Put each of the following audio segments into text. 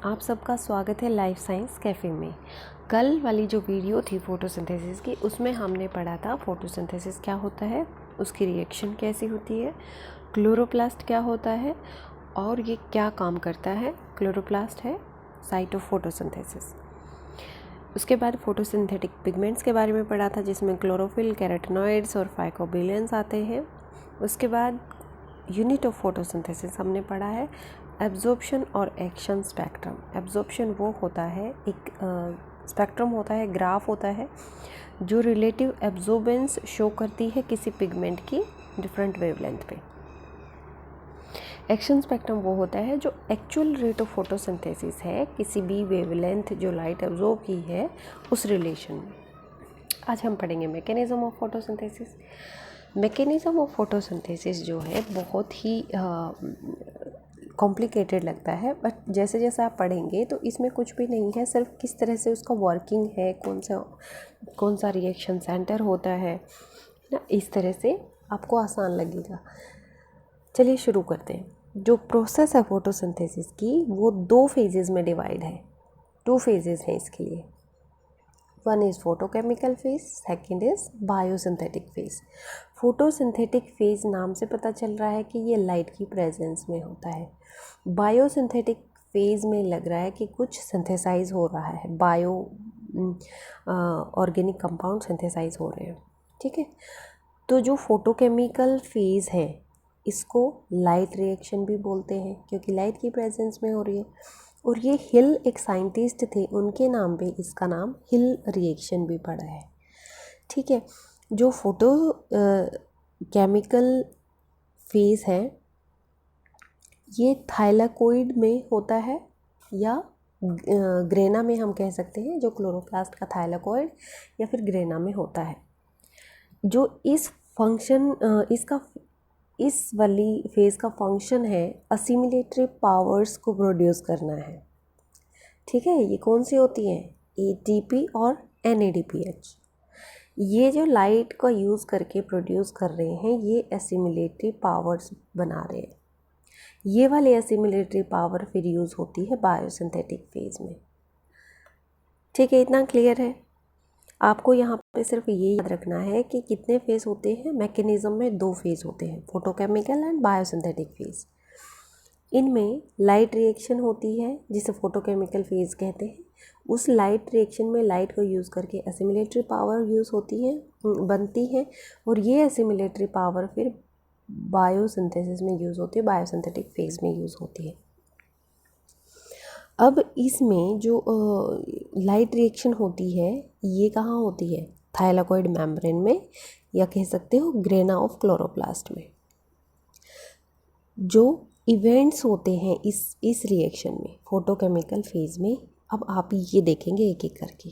आप सबका स्वागत है लाइफ साइंस कैफ़े में। कल वाली जो वीडियो थी फोटोसिंथेसिस की, उसमें हमने पढ़ा था फोटोसिंथेसिस क्या होता है, उसकी रिएक्शन कैसी होती है, क्लोरोप्लास्ट क्या होता है और ये क्या काम करता है। क्लोरोप्लास्ट है साइट ऑफ फोटोसिंथेसिस। उसके बाद फोटोसिंथेटिक पिगमेंट्स के बारे में पढ़ा था, जिसमें क्लोरोफिल, कैरोटिनॉइड्स और फाइकोबिलियंस आते हैं। उसके बाद यूनिट ऑफ फोटोसिंथेसिस हमने पढ़ा है एब्जॉर्प्शन और एक्शन स्पेक्ट्रम। एब्जॉर्प्शन वो होता है, एक स्पेक्ट्रम होता है, ग्राफ होता है जो रिलेटिव एब्जॉर्बेंस शो करती है किसी पिगमेंट की डिफरेंट वेवलेंथ पे। एक्शन स्पेक्ट्रम वो होता है जो एक्चुअल रेट ऑफ फोटोसिंथेसिस है किसी भी वेवलेंथ जो लाइट एब्जॉर्ब की है उस रिलेशन में। आज हम पढ़ेंगे mechanism of photosynthesis. Mechanism of photosynthesis जो है बहुत ही कॉम्प्लिकेटेड लगता है, बट जैसे जैसे आप पढ़ेंगे तो इसमें कुछ भी नहीं है, सिर्फ किस तरह से उसका वर्किंग है, कौन सा रिएक्शन सेंटर होता है ना, इस तरह से आपको आसान लगेगा। चलिए शुरू करते हैं। जो प्रोसेस है फोटोसिंथेसिस की वो दो फेजेस में डिवाइड है। 2 फेजेस हैं इसके लिए। One is photochemical phase, second is biosynthetic phase. Photosynthetic phase नाम से पता चल रहा है कि ये लाइट की प्रेजेंस में होता है। बायोसिंथेटिक फेज में लग रहा है कि कुछ सिंथेसाइज हो रहा है, बायो ऑर्गेनिक कंपाउंड सिंथेसाइज हो रहे हैं। ठीक है, तो जो फोटोकेमिकल फेज है इसको लाइट रिएक्शन भी बोलते हैं क्योंकि लाइट की प्रेजेंस में हो रही है। और ये हिल एक साइंटिस्ट थे, उनके नाम पे इसका नाम हिल रिएक्शन भी पड़ा है। ठीक है, जो फोटो केमिकल फेज है ये थाइलाकोइड में होता है या ग्रेना में हम कह सकते हैं, जो क्लोरोप्लास्ट का थाइलाकोइड या फिर ग्रेना में होता है। जो इस फंक्शन इस वाली फेज़ का फंक्शन है असिमिलेटरी पावर्स को प्रोड्यूस करना है। ठीक है, ये कौन सी होती हैं? ATP और NADPH। ये जो लाइट का यूज़ करके प्रोड्यूस कर रहे हैं ये असिमिलेटरी पावर्स बना रहे हैं। ये वाली असिमिलेटरी पावर फिर यूज़ होती है बायोसिंथेटिक फेज़ में। ठीक है, इतना क्लियर है। आपको यहाँ पे सिर्फ ये याद रखना है कि कितने फेज़ होते हैं। मैकेनिज्म में 2 फेज़ होते हैं, फोटोकेमिकल एंड बायोसिंथेटिक फेज़। इनमें लाइट रिएक्शन होती है जिसे फोटोकेमिकल फेज़ कहते हैं। उस लाइट रिएक्शन में लाइट को यूज़ करके असिमिलेटरी पावर यूज़ होती है, बनती है, और ये असिमिलेटरी पावर फिर बायोसिंथेसिस में यूज़ होती है, बायोसिंथेटिक फेज़ में यूज़ होती है। अब इसमें जो लाइट रिएक्शन होती है ये कहाँ होती है? थाइलाकोइड मेम्ब्रेन में, या कह सकते हो ग्रेना ऑफ क्लोरोप्लास्ट में। जो इवेंट्स होते हैं इस रिएक्शन में फोटोकेमिकल फेज में, अब आप ये देखेंगे एक एक करके।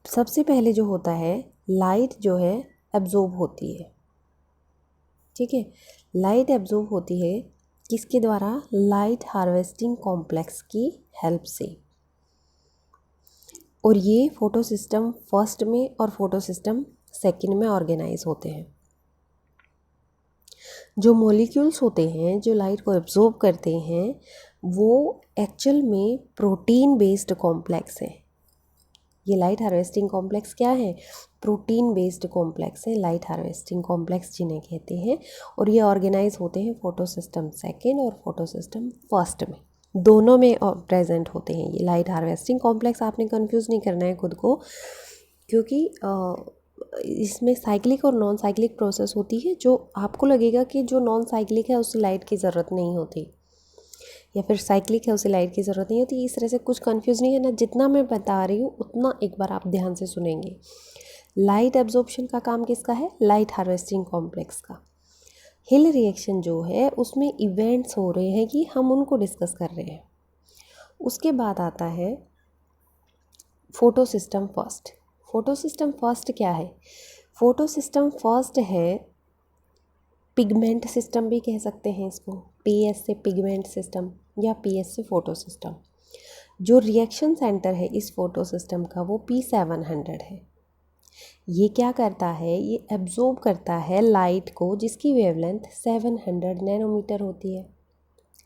सबसे पहले जो होता है, लाइट जो है एब्जॉर्ब होती है। ठीक है, लाइट एब्जॉर्ब होती है किसके द्वारा? लाइट हार्वेस्टिंग कॉम्प्लेक्स की हेल्प से। और ये फोटो सिस्टम फर्स्ट में और फोटो सिस्टम सेकेंड में ऑर्गेनाइज होते हैं। जो मॉलिक्यूल्स होते हैं जो लाइट को एब्जॉर्ब करते हैं वो एक्चुअल में प्रोटीन बेस्ड कॉम्प्लेक्स है। ये लाइट हार्वेस्टिंग कॉम्प्लेक्स क्या है? प्रोटीन बेस्ड कॉम्प्लेक्स है, लाइट हार्वेस्टिंग कॉम्प्लेक्स जिन्हें कहते हैं। और ये ऑर्गेनाइज होते हैं फोटो सिस्टम सेकेंड और फोटो सिस्टम फर्स्ट में, दोनों में प्रेजेंट होते हैं ये लाइट हार्वेस्टिंग कॉम्प्लेक्स। आपने कंफ्यूज नहीं करना है खुद को, क्योंकि इसमें साइक्लिक और नॉन साइक्लिक प्रोसेस होती है। जो आपको लगेगा कि जो नॉन साइक्लिक है उससे लाइट की ज़रूरत नहीं होती, या फिर साइक्लिक है उसे लाइट की ज़रूरत नहीं होती, इस तरह से कुछ कंफ्यूज नहीं है ना। जितना मैं बता रही हूँ उतना एक बार आप ध्यान से सुनेंगे। लाइट एब्जॉर्प्शन का काम किसका है? लाइट हार्वेस्टिंग कॉम्प्लेक्स का। हिल रिएक्शन जो है उसमें इवेंट्स हो रहे हैं कि हम उनको डिस्कस कर रहे हैं। उसके बाद आता है photo system first. Photo system first क्या है? फोटो सिस्टम फर्स्ट है पिगमेंट सिस्टम भी कह सकते हैं इसको, PS से पिगमेंट सिस्टम या PS से फोटो सिस्टम। जो रिएक्शन सेंटर है इस फोटो सिस्टम का वो P700 है। ये क्या करता है? ये एब्जॉर्ब करता है लाइट को जिसकी वेवलेंथ 700 नैनोमीटर होती है।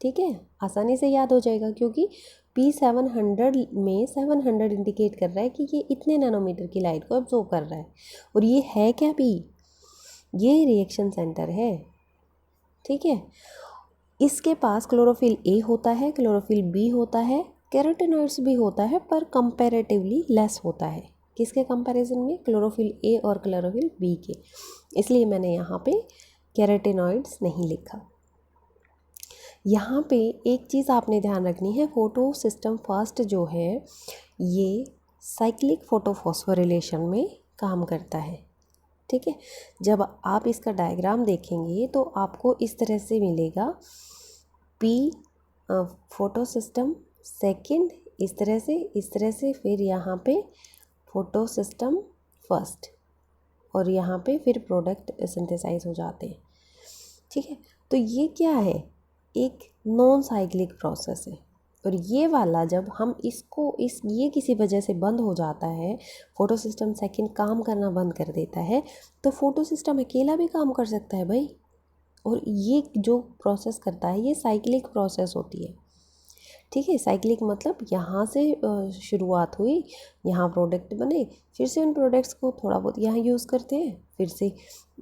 ठीक है, आसानी से याद हो जाएगा क्योंकि P700 में 700 इंडिकेट कर रहा है कि ये इतने नैनोमीटर की लाइट को एब्जॉर्ब कर रहा है। और ये है क्या P? ये रिएक्शन सेंटर है। ठीक है, इसके पास क्लोरोफिल ए होता है, क्लोरोफिल बी होता है, कैरोटेनॉइड्स भी होता है, पर कंपैरेटिवली लेस होता है। किसके कंपैरिजन में? क्लोरोफिल ए और क्लोरोफिल बी के। इसलिए मैंने यहाँ पे कैरोटेनॉइड्स नहीं लिखा। यहाँ पे एक चीज़ आपने ध्यान रखनी है, फोटो सिस्टम फर्स्ट जो है ये साइक्लिक फोटोफॉस्फोरिलेशन में काम करता है। ठीक है, जब आप इसका डायग्राम देखेंगे तो आपको इस तरह से मिलेगा, पी फोटो सिस्टम सेकंड, इस तरह से फिर यहाँ पे फोटो सिस्टम फर्स्ट, और यहाँ पे फिर प्रोडक्ट सिंथेसाइज हो जाते हैं। ठीक है, तो ये क्या है? एक नॉन साइक्लिक प्रोसेस है। और ये वाला जब हम ये किसी वजह से बंद हो जाता है, फोटो सिस्टम सेकंड काम करना बंद कर देता है, तो फोटो सिस्टम अकेला भी काम कर सकता है भाई। और ये जो प्रोसेस करता है ये साइक्लिक प्रोसेस होती है। ठीक है, साइक्लिक मतलब यहाँ से शुरुआत हुई, यहाँ प्रोडक्ट बने, फिर से उन प्रोडक्ट्स को थोड़ा बहुत यहाँ यूज़ करते हैं, फिर से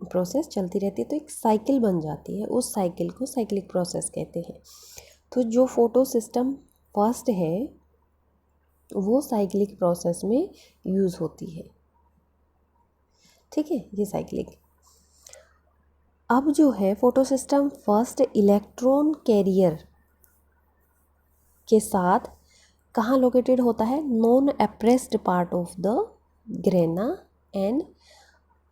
प्रोसेस चलती रहती है, तो एक साइकिल बन जाती है। उस साइकिल को साइक्लिक प्रोसेस कहते हैं। तो जो फोटो सिस्टम फर्स्ट है वो साइक्लिक प्रोसेस में यूज़ होती है। ठीक है, ये साइक्लिक। अब जो है photo system first electron carrier के साथ कहाँ लोकेटेड होता है? Non appressed part of the grana and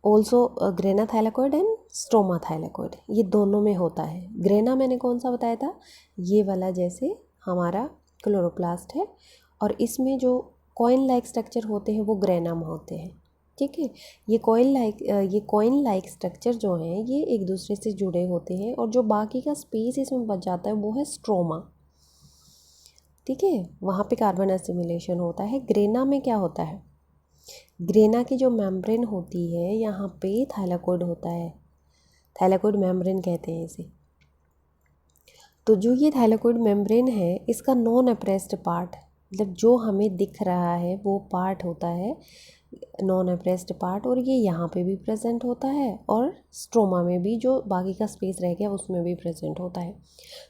also grana thylakoid and stroma thylakoid, ये दोनों में होता है। ग्रेना मैंने कौन सा बताया था? ये वाला, जैसे हमारा क्लोरोप्लास्ट है, और इसमें जो कॉइन लाइक स्ट्रक्चर होते हैं वो ग्रेना में होते हैं। ठीक है, ये कॉइन लाइक स्ट्रक्चर जो हैं ये एक दूसरे से जुड़े होते हैं, और जो बाकी का स्पेस इसमें बच जाता है वो है स्ट्रोमा। ठीक है, वहाँ पे कार्बन एसिमिलेशन होता है। ग्रेना में क्या होता है? ग्रेना की जो मेम्ब्रेन होती है यहाँ पे थाइलेकोइड होता है, थाइलेकोइड मेम्ब्रेन कहते हैं इसे। तो जो ये थाइलेकोइड मेम्ब्रेन है इसका नॉन एप्रेस्ड पार्ट, मतलब जो हमें दिख रहा है वो पार्ट होता है नॉन एप्रेस्ड पार्ट, और ये यहाँ पे भी प्रेजेंट होता है, और स्ट्रोमा में भी जो बाकी का स्पेस रह गया उसमें भी प्रेजेंट होता है।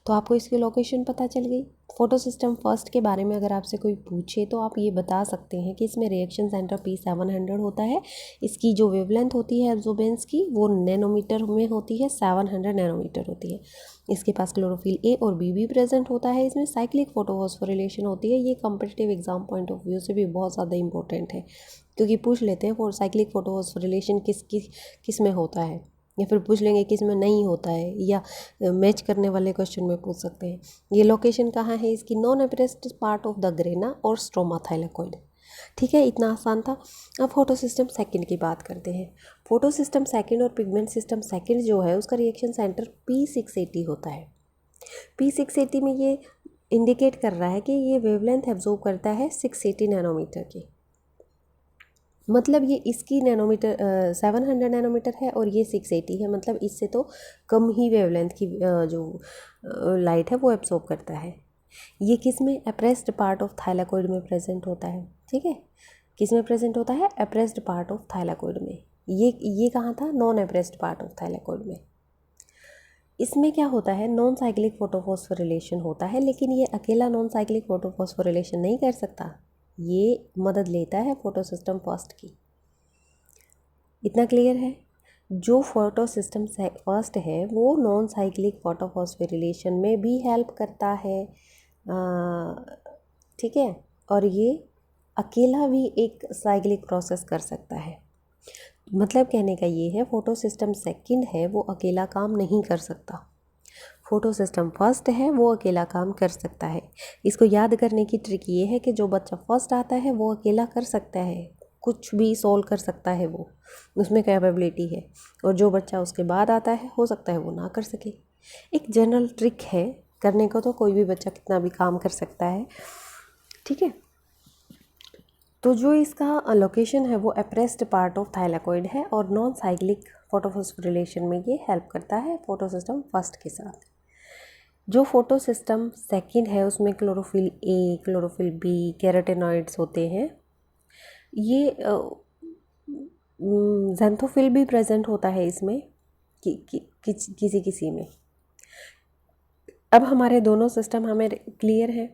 तो आपको इसकी लोकेशन पता चल गई। फोटो सिस्टम फर्स्ट के बारे में अगर आपसे कोई पूछे तो आप ये बता सकते हैं कि इसमें रिएक्शन सेंटर P700 होता है। इसकी जो वेवलेंथ होती है एब्जॉर्बेंस की वो नैनोमीटर में होती है, 700 नैनोमीटर होती है। इसके पास क्लोरोफिल ए और बी भी प्रेजेंट होता है। इसमें साइक्लिक फोटोफॉस्फोरिलेशन होती है। ये competitive exam point of view से भी बहुत ज़्यादा इंपॉर्टेंट है, क्योंकि पूछ लेते हैं फॉर साइक्लिक फोटोफॉस्फोरिलेशन किस में होता है, या फिर पूछ लेंगे किस में नहीं होता है, या मैच करने वाले क्वेश्चन में पूछ सकते हैं। ये लोकेशन कहाँ है इसकी? Non appressed part of the grana और स्ट्रोमा थाइलेकोइड। ठीक है, इतना आसान था। अब फोटो सिस्टम सेकंड की बात करते हैं। फोटो सिस्टम सेकंड और पिगमेंट सिस्टम सेकंड जो है उसका रिएक्शन सेंटर P680 होता है। P680 में ये इंडिकेट कर रहा है कि ये वेवलेंथ एब्जॉर्ब करता है 680 नैनोमीटर की, मतलब ये इसकी नैनोमीटर 700 नैनोमीटर है और ये 680 है, मतलब इससे तो कम ही वेवलेंथ की जो लाइट है वो एब्जॉर्ब करता है। ये किस में? एप्रेस्ड पार्ट ऑफ थाइलेकोइड में प्रेजेंट होता है। ठीक है, किस में प्रेजेंट होता है? एप्रेस्ड पार्ट ऑफ थाइलेकोइड में। ये कहाँ था? Non appressed part of thylakoid में। इसमें क्या होता है? नॉन साइक्लिक फोटोफॉस्फोरिलेशन होता है, लेकिन ये अकेला नॉन साइक्लिक फोटोफॉस्फोरिलेशन नहीं कर सकता, ये मदद लेता है फोटो सिस्टम फर्स्ट की। इतना क्लियर है? जो फोटो सिस्टम फर्स्ट है वो नॉन साइक्लिक फोटोफॉस्फोरिलेशन में भी हेल्प करता है। ठीक है, और ये अकेला भी एक साइक्लिक प्रोसेस कर सकता है। मतलब कहने का ये है, फोटो सिस्टम सेकंड है वो अकेला काम नहीं कर सकता, फोटो सिस्टम फर्स्ट है वो अकेला काम कर सकता है। इसको याद करने की ट्रिक ये है कि जो बच्चा फर्स्ट आता है वो अकेला कर सकता है, कुछ भी सॉल्व कर सकता है, वो उसमें कैपेबिलिटी है, और जो बच्चा उसके बाद आता है हो सकता है वो ना कर सके। एक जनरल ट्रिक है, करने को तो कोई भी बच्चा कितना भी काम कर सकता है। ठीक है, तो जो इसका लोकेशन है वो एप्रेस्ड पार्ट ऑफ थाइलेकोइड है, और नॉन साइक्लिक फोटोफॉस्फोरिलेशन में ये हेल्प करता है फोटो सिस्टम फर्स्ट के साथ। जो फोटो सिस्टम सेकंड है उसमें chlorophyll A, chlorophyll B, carotenoids होते हैं। ये ज़ैंथोफिल भी प्रेजेंट होता है इसमें किसी किसी में। अब हमारे दोनों सिस्टम हमें क्लियर है।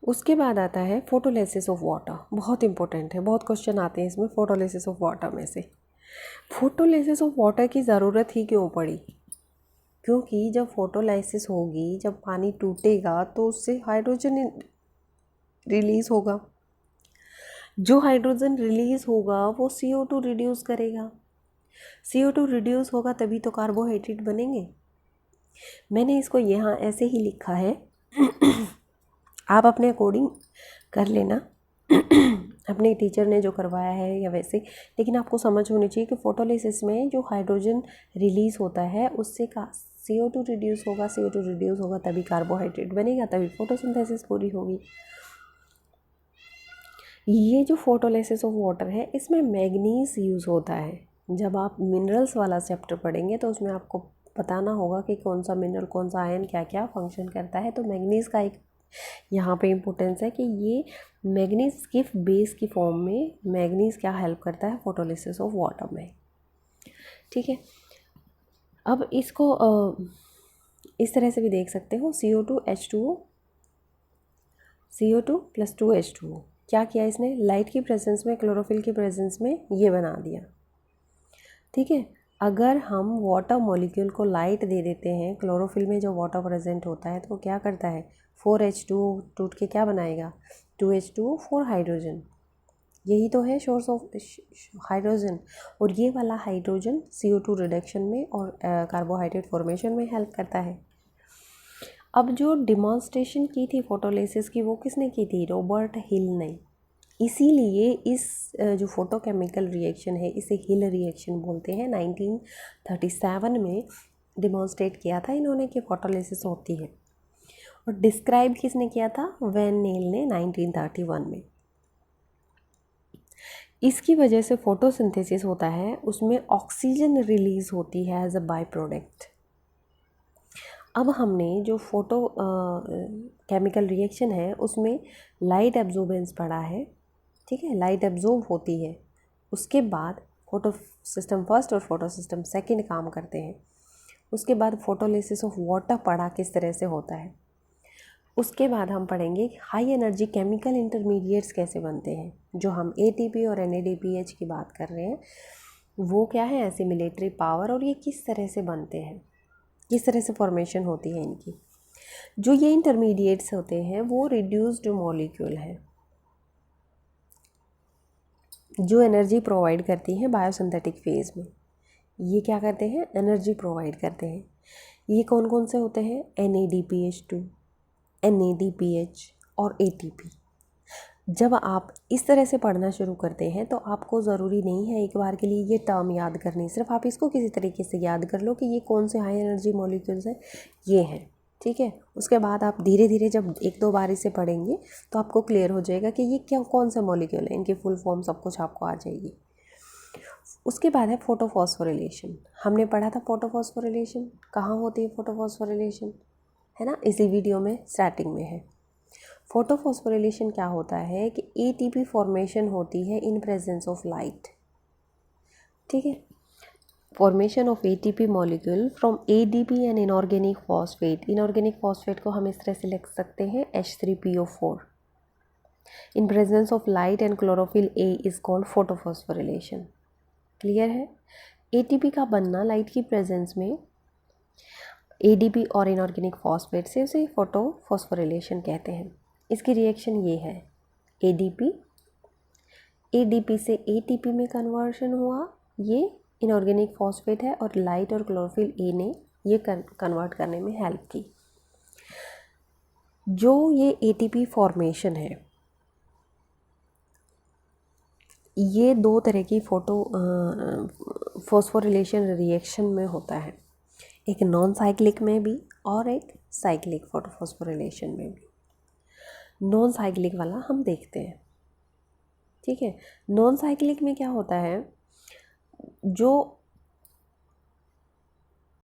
उसके बाद आता है फोटोलिसिस ऑफ वाटर, बहुत इंपॉर्टेंट है, बहुत क्वेश्चन आते हैं इसमें फोटोलिसिस ऑफ वाटर में से। फोटोलिसिस ऑफ वाटर की ज़रूरत ही क्यों पड़ी? क्योंकि जब फोटोलाइसिस होगी, जब पानी टूटेगा तो उससे हाइड्रोजन रिलीज़ होगा। जो हाइड्रोजन रिलीज़ होगा वो CO2 रिड्यूस करेगा। CO2 रिड्यूस होगा तभी तो कार्बोहाइड्रेट बनेंगे। मैंने इसको यहाँ ऐसे ही लिखा है, आप अपने अकॉर्डिंग कर लेना अपने टीचर ने जो करवाया है या वैसे, लेकिन आपको समझ होनी चाहिए कि फोटोलिसिस में जो हाइड्रोजन रिलीज़ होता है उससे का CO2 रिड्यूस होगा, CO2 रिड्यूस होगा तभी कार्बोहाइड्रेट बनेगा, तभी फोटोसिंथेसिस पूरी होगी। ये जो फोटोलिसिस ऑफ वाटर है इसमें मैग्नीज यूज़ होता है। जब आप मिनरल्स वाला चैप्टर पढ़ेंगे तो उसमें आपको बताना होगा कि कौन सा मिनरल, कौन सा आयन क्या क्या फंक्शन करता है। तो मैग्नीज का एक यहाँ पे इम्पोर्टेंस है कि ये मैग्नीज की बेस की फॉर्म में मैग्नीज क्या हेल्प करता है फोटोलिसिस ऑफ वाटर में। ठीक है, अब इसको इस तरह से भी देख सकते हो, CO2H2O, CO2 + 2H2O। क्या किया इसने? लाइट की प्रेजेंस में, क्लोरोफिल की प्रेजेंस में ये बना दिया। ठीक है, अगर हम वाटर मॉलिक्यूल को लाइट दे देते हैं, क्लोरोफिल में जो वाटर प्रेजेंट होता है तो क्या करता है, 4H2O टूट के क्या बनाएगा, 2H2O, 4 हाइड्रोजन। यही तो है सोर्स ऑफ हाइड्रोजन। और ये वाला हाइड्रोजन CO2 रिडक्शन में और कार्बोहाइड्रेट फॉर्मेशन में हेल्प करता है। अब जो डिमॉन्स्ट्रेशन की थी फोटोलिसिस की वो किसने की थी? रॉबर्ट हिल ने। इसीलिए इस जो फोटोकेमिकल रिएक्शन है इसे हिल रिएक्शन बोलते हैं। 1937 में डिमॉन्स्ट्रेट किया था इन्होंने कि फोटोलिसिस होती है। और डिस्क्राइब किसने किया था? वैन नील ने 1931 में। इसकी वजह से फोटोसिंथेसिस होता है, उसमें ऑक्सीजन रिलीज होती है एज अ बाय प्रोडक्ट। अब हमने जो फोटो केमिकल रिएक्शन है उसमें लाइट एब्जॉर्बेंस पढ़ा है। ठीक है, लाइट एब्जॉर्ब होती है, उसके बाद फोटो सिस्टम फर्स्ट और फोटो सिस्टम सेकंड काम करते हैं। उसके बाद फोटोलिसिस ऑफ वाटर पढ़ा किस तरह से होता है। उसके बाद हम पढ़ेंगे हाई एनर्जी केमिकल इंटरमीडिएट्स कैसे बनते हैं। जो हम ATP और NADPH की बात कर रहे हैं वो क्या है, एसिमिलेटरी पावर, और ये किस तरह से बनते हैं, किस तरह से फॉर्मेशन होती है इनकी। जो ये इंटरमीडिएट्स होते हैं वो रिड्यूस्ड मॉलिक्यूल है जो एनर्जी प्रोवाइड करती हैं बायोसिंथेटिक फेज़ में। ये क्या करते हैं, एनर्जी प्रोवाइड करते हैं। ये कौन कौन से होते हैं? NADPH2, NADPH और ATP। जब आप इस तरह से पढ़ना शुरू करते हैं तो आपको ज़रूरी नहीं है एक बार के लिए ये टर्म याद करनी, सिर्फ आप इसको किसी तरीके से याद कर लो कि ये कौन से हाई एनर्जी मॉलिक्यूल्स हैं, ये हैं। ठीक है, उसके बाद आप धीरे धीरे जब 1-2 बार इसे पढ़ेंगे तो आपको क्लियर हो जाएगा कि ये क्या कौन सा मॉलिक्यूल है, इनकी फुल फॉर्म सब कुछ आपको आ जाएगी। उसके बाद है फोटोफॉस्फोरिलेशन। हमने पढ़ा था फोटोफॉस्फोरिलेशन कहाँ होती है, फोटोफॉस्फोरिलेशन है ना, इसी वीडियो में स्टार्टिंग में है। फोटोफॉस्फोरिलेशन क्या होता है कि ATP फॉर्मेशन होती है इन प्रेजेंस ऑफ लाइट। ठीक है, formation of ATP molecule from ADP and inorganic phosphate. Inorganic phosphate को हम इस तरह से लिख सकते हैं H3PO4। In presence of light and chlorophyll A is called photophosphorylation. Clear है? ATP का बनना लाइट की प्रेजेंस में ADP और इनऑर्गेनिक फॉस्फेट से उसे फोटोफॉस्फोरिलेशन कहते हैं। इसकी रिएक्शन ये है, ADP से ATP में कन्वर्शन हुआ, ये इनऑर्गेनिक फॉस्फेट है, और लाइट और क्लोरोफिल A ने ये कन्वर्ट करने में हेल्प की। जो ये ATP फॉर्मेशन है ये 2 तरह की फॉस्फोरिलेशन रिएक्शन में होता है, एक नॉन साइक्लिक में भी और एक साइक्लिक फोटोफॉस्फोरिलेशन में भी। नॉन साइक्लिक वाला हम देखते हैं। ठीक है, नॉन साइक्लिक में क्या होता है, जो